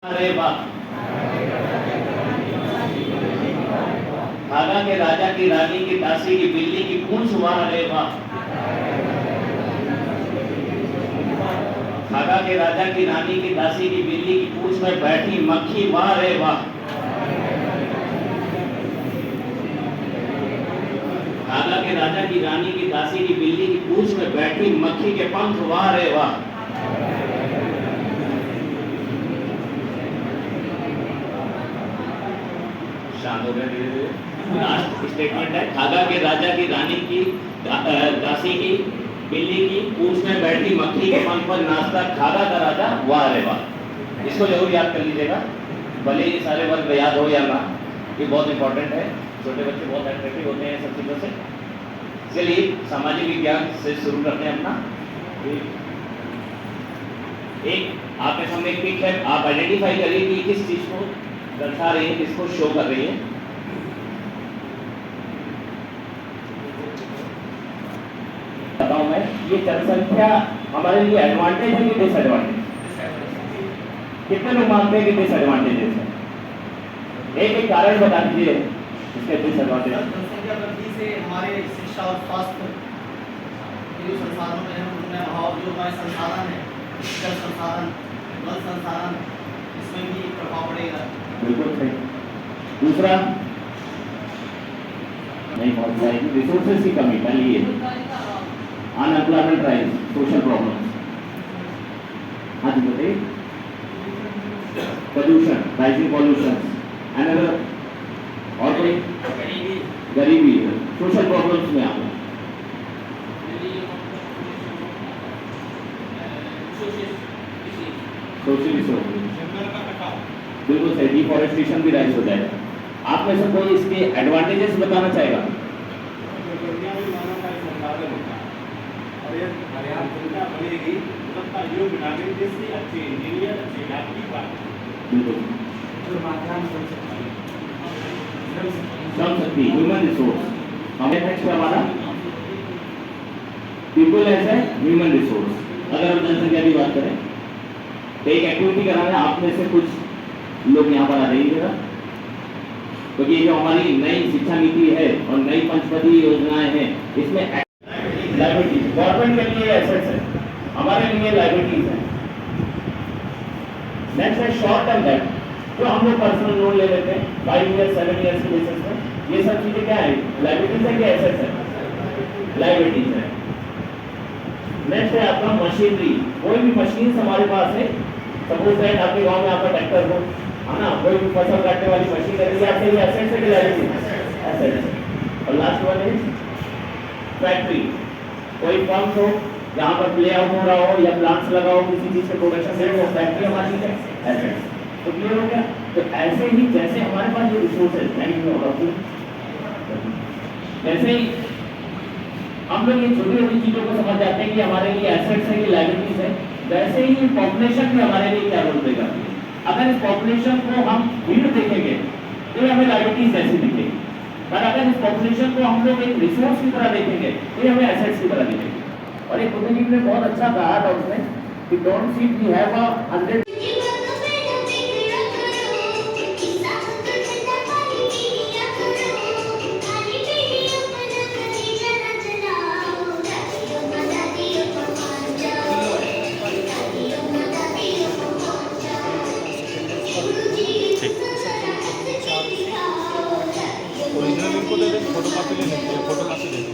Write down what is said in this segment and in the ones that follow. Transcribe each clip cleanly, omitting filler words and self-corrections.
अरे वाह। खागा के राजा की रानी की दासी की बिल्ली की पूंछ वाह रे वाह। खागा के राजा की रानी की दासी की बिल्ली की पूंछ में बैठी मक्खी वाह रे वाह। खागा के राजा की रानी की दासी की बिल्ली की पूंछ में बैठी मक्खी के पंख वाह रे वाह। शांत हो गया धीरे धीरे। लास्ट स्टेटमेंट है, खागा के राजा की रानी की दासी की बिल्ली की पूंछ में बैठी मक्खी के पंख पर नाचता खागा का राजा वाह रे वाह। इसको जरूर याद कर लीजिएगा, भले ही सारे वर्ग याद हो या ना, ये बहुत इंपॉर्टेंट है। छोटे बच्चे बहुत अट्रैक्टिव होते हैं सब चीज़ों से। चलिए सामाजिक विज्ञान से शुरू करते हैं अपना। एक आपके सामने एक पिक है, आप आइडेंटिफाई करिए कि किस चीज को दर्शा रही है, किसको शो कर रही है। बताऊं मैं, ये जनसंख्या हमारे लिए एडवांटेज है कि डिसएडवांटेज? कितने लोग मानते हैं कि डिसएडवांटेजेस है? एक कारण बता दीजिए इसके डिसएडवांटेज। जनसंख्या वृद्धि से हमारे शिक्षा और स्वास्थ्य के जो संसाधनों में है उनमें अभाव, जो हमारे संसाधन है, जल संसाधन, जल संसाधन, इसमें भी प्रभाव पड़ेगा। बिल्कुल सही। दूसरा नहीं पहुंच जाएगी, रिसोर्सेज की कमी, पहले ये अनएम्प्लॉयमेंट राइज, सोशल प्रॉब्लम्स। हाँ जी बताइए। पोल्यूशन, राइजिंग पॉल्यूशन, अनदर और कोई गरीबी, सोशल प्रॉब्लम्स में आता है। बिल्कुल सही, डिफॉरेस्टेशन भी राइज हो जाएगा। आप में से कोई इसके एडवांटेजेस बताना चाहेगा? श्रम शक्ति, ह्यूमन रिसोर्स, हमें नेक्स्ट करवाना people as a human resource. अगर हम जनसंख्या की बात करें तो एक एक्टिविटी कराना, आप में से कुछ लोग यहाँ पर आ जाइएगा, क्योंकि ये जो हमारी नई शिक्षा नीति है और नई पंचपदी योजनाएं हैं, इसमें लाइबिलिटीज गवर्नमेंट के लिए एसेट्स है, हमारे लिए लाइबिलिटीज है। नेक्स्ट है शॉर्ट टर्म डेट, जो हम लोग पर्सनल लोन ले लेते हैं 5 ईयर 7 ईयर्स के बेसिस पे। ये सब चीजें क्या है, लाइबिलिटीज है क्या एसेट्स है? लाइबिलिटीज है। नेक्स्ट है आपका मशीनरी, कोई भी मशीन हमारे पास है, सपोज दैट आपके गांव में आपका ट्रैक्टर हो, है ना, कोई भी फसल काटने वाली मशीन है, आपके लिए एसेट्स है कि लायबिलिटी? एसेट्स। और लास्ट वन है फैक्ट्री, कोई पंप हो जहां पर प्ले आउट हो रहा हो या प्लांट्स लगा हो किसी चीज के प्रोडक्शन में, वो फैक्ट्री हमारी है, एसेट्स। तो क्लियर हो गया? तो ऐसे ही जैसे हमारे पास जो रिसोर्सेज जैसे ही हम लोग ये छोटी छोटी चीजों को समझ जाते हैं कि हमारे लिए एसेट्स है कि लायबिलिटीज है, वैसे ही पॉपुलेशन भी हमारे लिए क्या रोल प्ले करती है। अगर इस पॉपुलेशन को हम भीड़ देखेंगे तो हमें लायबिलिटीज जैसी दिखेगी, पर अगर इस पॉपुलेशन को हम लोग एक रिसोर्स की तरह देखेंगे तो हमें एसेट्स की तरह दिखेगी। और एक बुद्ध ने बहुत अच्छा कहा था उसने कि don't see we have a 100 को दे दे, फोटो कॉपी ले लेते हैं, फोटो कॉपी दे दे।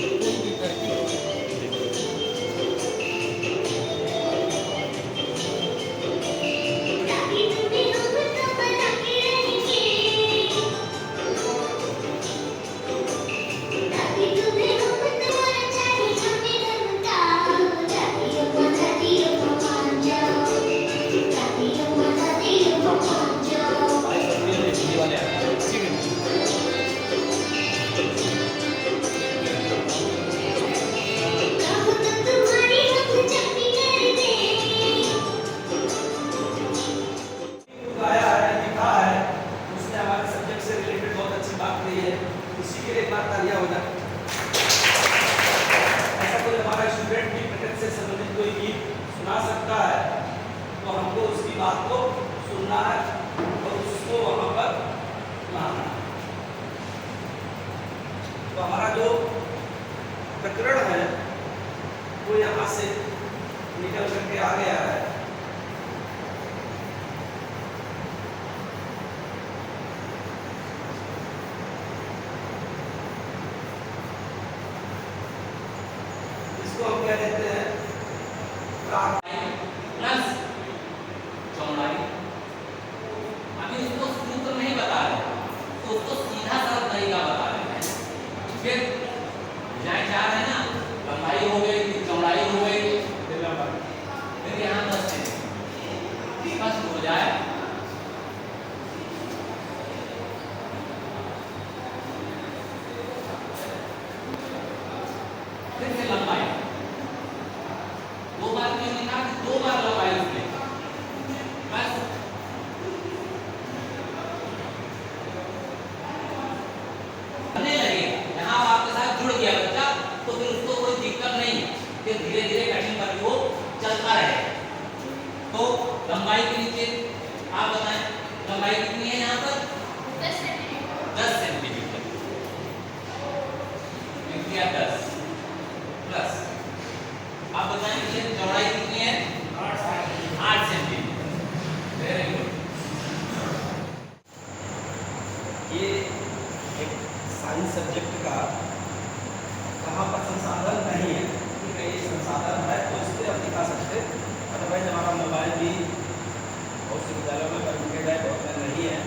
तो हमारा जो प्रकरण है वो यहाँ से निकल करके आ गया है। इसको हम क्या कहते हैं, प्लस चौड़ाई। अभी उसको सूत्र नहीं बता रहे, तो उसको सीधा सरल तरीका बता रहे हैं। फिर जाए चार है ना, लंबाई हो गई, चौड़ाई हो गई, फिर यहाँ 10 सेंटीमीटर स्पष्ट हो जाए। फिर से लंबाई दो बार क्यों लिखा कि दो बार लंबाई उसमें बस बनने लगे। यहाँ आपके साथ जुड़ गया बच्चा तो फिर उसको कोई दिक्कत नहीं, फिर धीरे धीरे कठिन करके वो चलता रहे। तो लंबाई के नीचे आप बताएं लंबाई कितनी है यहाँ पर 10 सेंटीमीटर लिख दिया 10 प्लस आप बताएं ये चौड़ाई कितनी है 8 सेंटीमीटर। Very good. ये एक साइंस सब्जेक्ट का कहाँ पर संसाधन नहीं है, ठीक है, ये संसाधन है तो इस पर हम दिखा सकते। अदरवाइज हमारा मोबाइल भी बहुत से विद्यालयों में परमिटेड है, बहुत में नहीं है।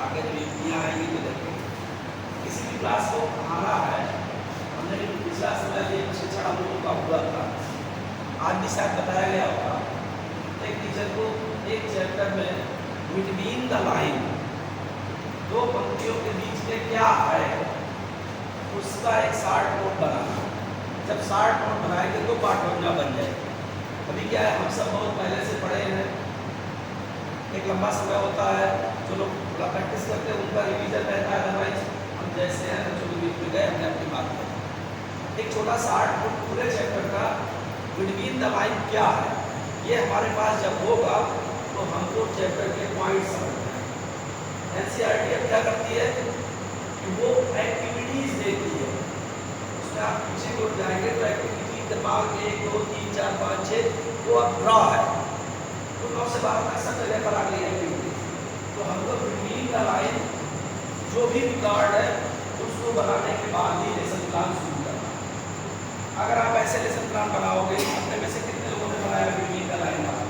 आगे जब युक्तियाँ आएंगी तो देखेंगे। किसी भी क्लास को पढ़ाना है, हमने पिछला समय ये शिक्षण हम लोगों का हुआ था, आज भी शायद बताया गया होगा। एक टीचर को एक चैप्टर में बिटवीन द लाइन, दो पंक्तियों के बीच में क्या है उसका एक शार्ट नोट बनाना। जब शार्ट नोट बनाएंगे तो पाठयोजना बन जाएगी। अभी क्या है, हम सब बहुत पहले से पढ़े हैं, एक लंबा समय होता है, जो लोग थोड़ा प्रैक्टिस करते हैं उनका रिवीजन रहता है। अदरवाइज हम जैसे हैं बच्चों के बीच में गए, हमने अपनी बात करी। एक छोटा शार्ट नोट पूरे चैप्टर का बिटवीन द लाइन क्या है, ये हमारे पास जब होगा तो हमको चैप्टर के पॉइंट समझना है। एनसीईआरटी अब क्या करती है कि वो एक्टिविटीज देती है, उसमें आप पीछे को जाएंगे तो एक्टिविटी दिमाग 1 2 3 4 5 6 वो अब ड्रॉ है, तो 9 से 12 तक सब जगह पर आ गई एक्टिविटीज। तो हमको बिटवीन द लाइन जो भी रिकॉर्ड है उसको बनाने के बाद ही लेसन प्लान शुरू करना। अगर आप ऐसे लेसन प्लान बनाओगे, अपने में से कितने लोगों ने बनाया बिटवीन द लाइन वाला?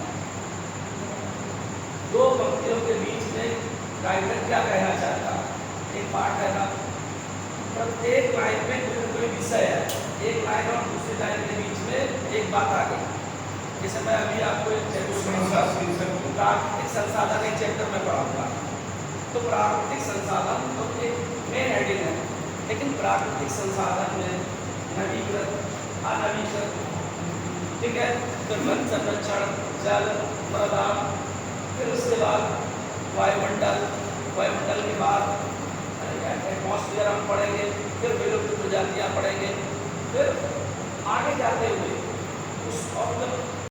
दो पंक्तियों के बीच में राइटर क्या कहना चाहता है, एक पार्ट है ना, प्रत्येक लाइन में कोई कोई विषय है, एक लाइन और दूसरी लाइन के बीच में एक बात आ गई। जैसे मैं अभी आपको एक प्राकृतिक संसाधन एक चैप्टर में पढ़ाऊंगा, तो प्राकृतिक संसाधन तो एक मेन हेडिंग है, लेकिन प्राकृतिक संसाधन में नवीकृत अनवीकृत, ठीक है, तो वन संरक्षण, जल, मृदा, फिर उसके बाद वायुमंडल, वायुमंडल के बाद एटमॉस्फेयर हम पढ़ेंगे, फिर विलुप्त प्रजातियाँ पढ़ेंगे, फिर आगे जाते हुए उस